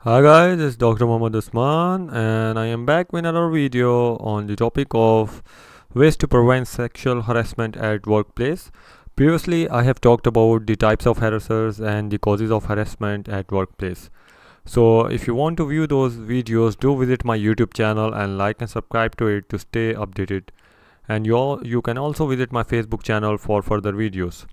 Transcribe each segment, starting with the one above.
Hi guys, it's Dr. Mohammad Usman and I am back with another video on the topic of ways to prevent sexual harassment at workplace. Previously, I have talked about the types of harassers and the causes of harassment at workplace. So if you want to view those videos, do visit my YouTube channel and like and subscribe to it to stay updated. And you can also visit my Facebook channel for further videos.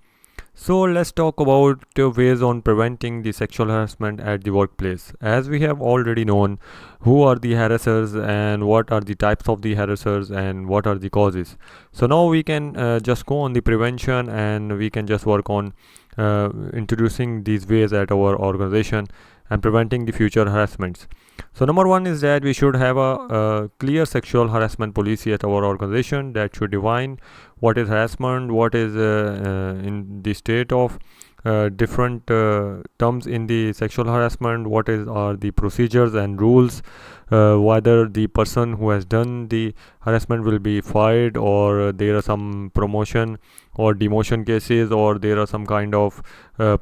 So let's talk about ways on preventing the sexual harassment at the workplace. As we have already known who are the harassers and what are the types of the harassers and what are the causes. So now we can just go on the prevention and we can just work on introducing these ways at our organization and preventing the future harassments. So number one is that we should have a clear sexual harassment policy at our organization that should define what is harassment, what is in the state of different terms in the sexual harassment, what are the procedures and rules, whether the person who has done the harassment will be fired or there are some promotion or demotion cases or there are some kind of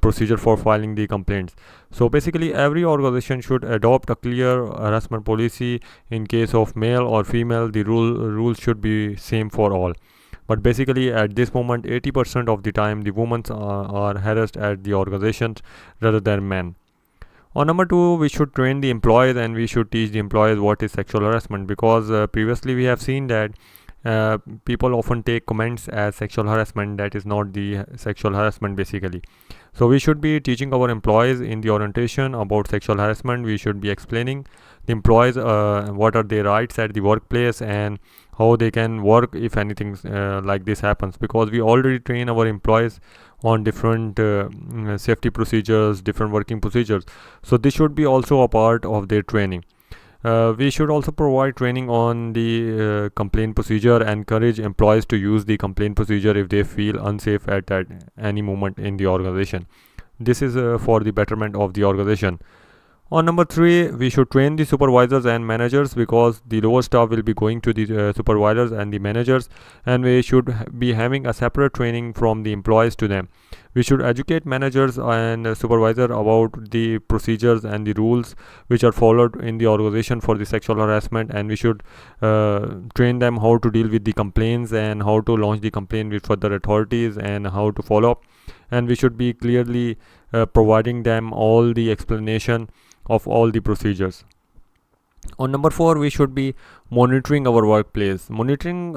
procedure for filing the complaints. So basically every organization should adopt a clear harassment policy. In case of male or female, the rules should be same for all. But basically at this moment 80% of the time the women are harassed at the organizations rather than men. On number two, we should train the employees and we should teach the employees what is sexual harassment, because previously we have seen that people often take comments as sexual harassment. That is not the sexual harassment basically. So we should be teaching our employees in the orientation about sexual harassment. We should be explaining the employees what are their rights at the workplace and how they can work if anything like this happens, because we already train our employees on different safety procedures, different working procedures. So this should be also a part of their training. We should also provide training on the complaint procedure and encourage employees to use the complaint procedure if they feel unsafe at any moment in the organization. This is for the betterment of the organization. On number three, we should train the supervisors and managers, because the lower staff will be going to the supervisors and the managers, and we should be having a separate training from the employees to them. We should educate managers and supervisor about the procedures and the rules which are followed in the organization for the sexual harassment, and we should train them how to deal with the complaints and how to launch the complaint with further authorities and how to follow up. And we should be clearly providing them all the explanation of all the procedures. On number four, we should be monitoring our workplace. Monitoring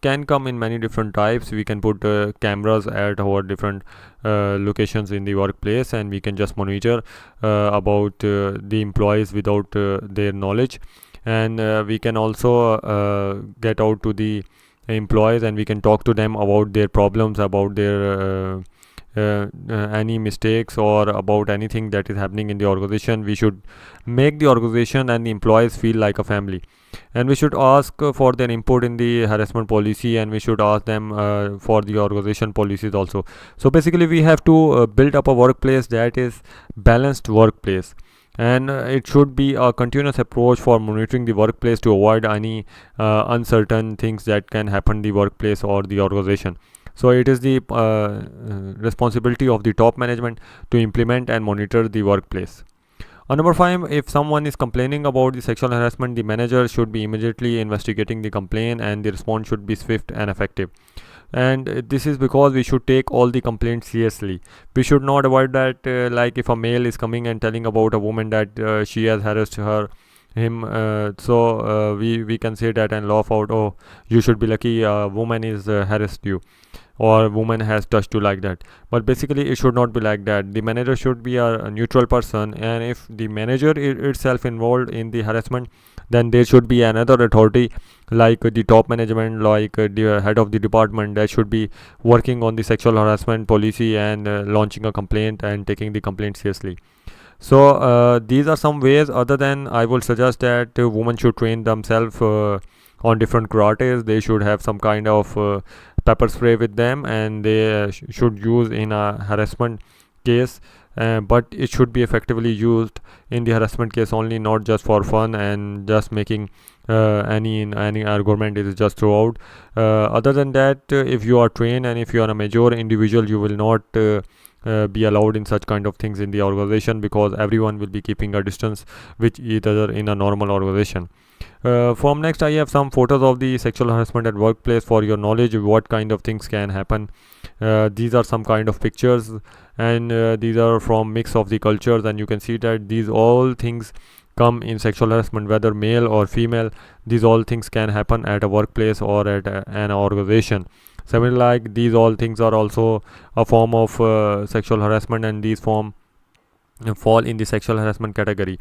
can come in many different types. We can put cameras at our different locations in the workplace, and we can just monitor about the employees without their knowledge. And we can also get out to the employees and we can talk to them about their problems, about their any mistakes or about anything that is happening in the organization. We should make the organization and the employees feel like a family, and we should ask for their input in the harassment policy, and we should ask them for the organization policies also. So basically we have to build up a workplace that is balanced workplace, and it should be a continuous approach for monitoring the workplace to avoid any uncertain things that can happen in the workplace or the organization. So it is the responsibility of the top management to implement and monitor the workplace. On number five, if someone is complaining about the sexual harassment, the manager should be immediately investigating the complaint, and the response should be swift and effective. And this is because we should take all the complaints seriously. We should not avoid that like if a male is coming and telling about a woman that she has harassed him, so we can say that and laugh out, oh, you should be lucky a woman is harassed you or woman has touched you like that. But basically it should not be like that. The manager should be a neutral person, and if the manager itself involved in the harassment, then there should be another authority like the top management, like the head of the department, that should be working on the sexual harassment policy and launching a complaint and taking the complaint seriously. So these are some ways. Other than, I would suggest that women should train themselves on different karates. They should have some kind of pepper spray with them, and they should use in a harassment case, but it should be effectively used in the harassment case only, not just for fun and just making any argument is just throughout. Other than that, if you are trained and if you are a mature individual, you will not be allowed in such kind of things in the organization, because everyone will be keeping a distance with each other in a normal organization. From next, I have some photos of the sexual harassment at workplace for your knowledge what kind of things can happen. These are some kind of pictures, and these are from mix of the cultures, and you can see that these all things come in sexual harassment, whether male or female. These all things can happen at a workplace or at an organization. Similarly, like these all things are also a form of sexual harassment, and these fall in the sexual harassment category.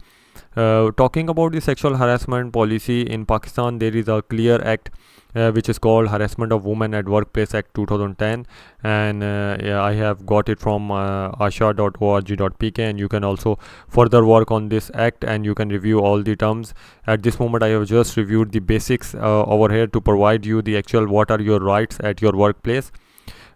Talking about the sexual harassment policy in Pakistan, there is a clear act which is called Harassment of Women at Workplace Act 2010, and I have got it from asha.org.pk, and you can also further work on this act and you can review all the terms. At this moment I have just reviewed the basics over here to provide you the actual what are your rights at your workplace.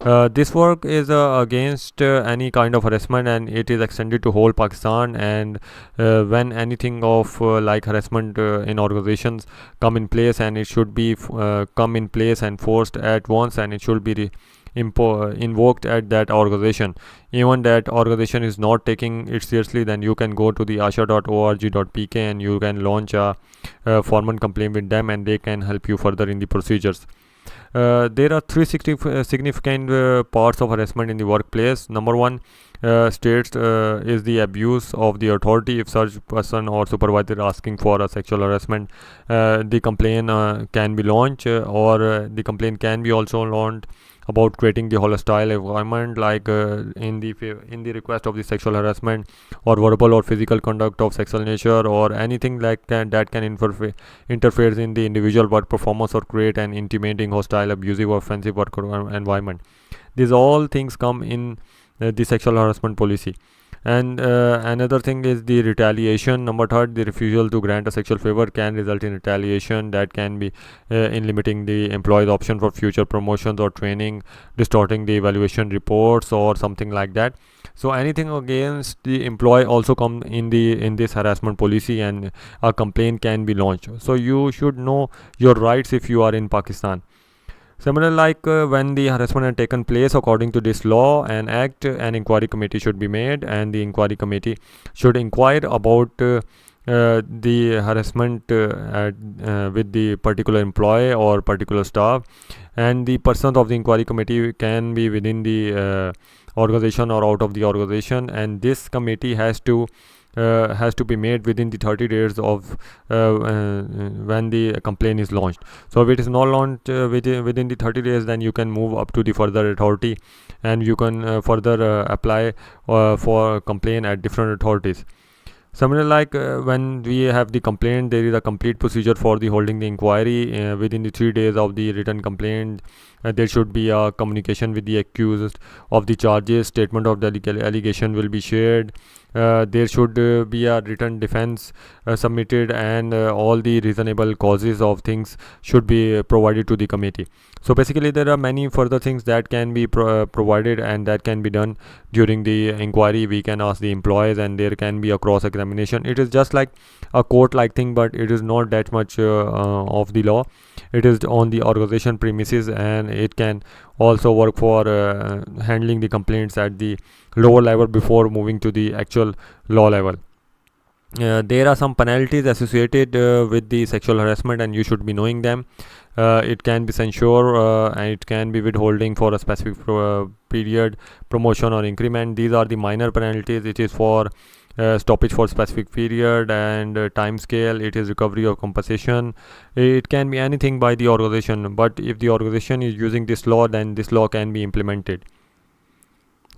This work is against any kind of harassment, and it is extended to whole Pakistan, and when anything of like harassment in organizations come in place, and it should be come in place and forced at once, and it should be invoked at that organization. Even that organization is not taking it seriously, then you can go to the asha.org.pk and you can launch a formal complaint with them, and they can help you further in the procedures. There are three significant parts of harassment in the workplace. Number one states is the abuse of the authority. If such person or supervisor asking for a sexual harassment, the complaint can be launched, or the complaint can be also launched about creating the hostile environment, like in the request of the sexual harassment, or verbal or physical conduct of sexual nature, or anything like that can interfere in the individual work performance or create an intimidating, hostile, abusive, or offensive work environment. These all things come in the sexual harassment policy. And another thing is the retaliation. Number third, the refusal to grant a sexual favor can result in retaliation that can be in limiting the employee's option for future promotions or training, distorting the evaluation reports, or something like that. So anything against the employee also come in this harassment policy, and a complaint can be launched. So you should know your rights if you are in Pakistan. Similarly, like when the harassment had taken place according to this law and act, an inquiry committee should be made, and the inquiry committee should inquire about the harassment with the particular employee or particular staff, and the persons of the inquiry committee can be within the organization or out of the organization, and this committee has to be made within the 30 days of when the complaint is launched. So if it is not launched within the 30 days, then you can move up to the further authority, and you can further apply for complaint at different authorities. Similarly, like when we have the complaint, there is a complete procedure for the holding the inquiry. Within the 3 days of the written complaint, there should be a communication with the accused of the charges. Statement of the allegation will be shared. There should be a written defense submitted, and all the reasonable causes of things should be provided to the committee. So basically there are many further things that can be provided, and that can be done during the inquiry. We can ask the employees, and there can be a cross examination. It is just like a court like thing, but it is not that much of the law. It is on the organization premises, and it can also work for handling the complaints at the lower level before moving to the actual law level. There are some penalties associated with the sexual harassment, and you should be knowing them. It can be censure, and it can be withholding for a specific period, promotion or increment. These are the minor penalties. It is for stoppage for specific period, and time scale. It is recovery or compensation. It can be anything by the organization, but if the organization is using this law, then this law can be implemented.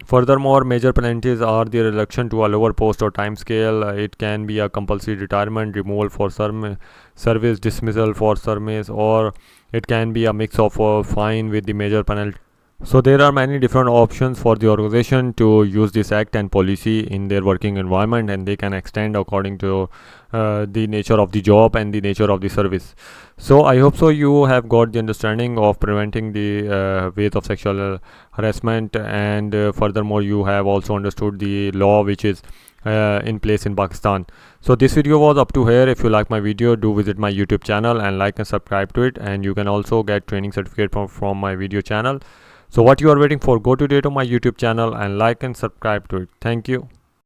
Furthermore, major penalties are the reduction to a lower post or time scale. It can be a compulsory retirement, removal for service, dismissal for service, or it can be a mix of fine with the major penalty. So there are many different options for the organization to use this act and policy in their working environment, and they can extend according to the nature of the job and the nature of the service. So I hope so you have got the understanding of preventing the ways of sexual harassment, and furthermore you have also understood the law which is in place in Pakistan. So this video was up to here. If you like my video, do visit my YouTube channel and like and subscribe to it, and you can also get training certificate from my video channel. So what you are waiting for? Go today to my YouTube channel and like and subscribe to it. Thank you.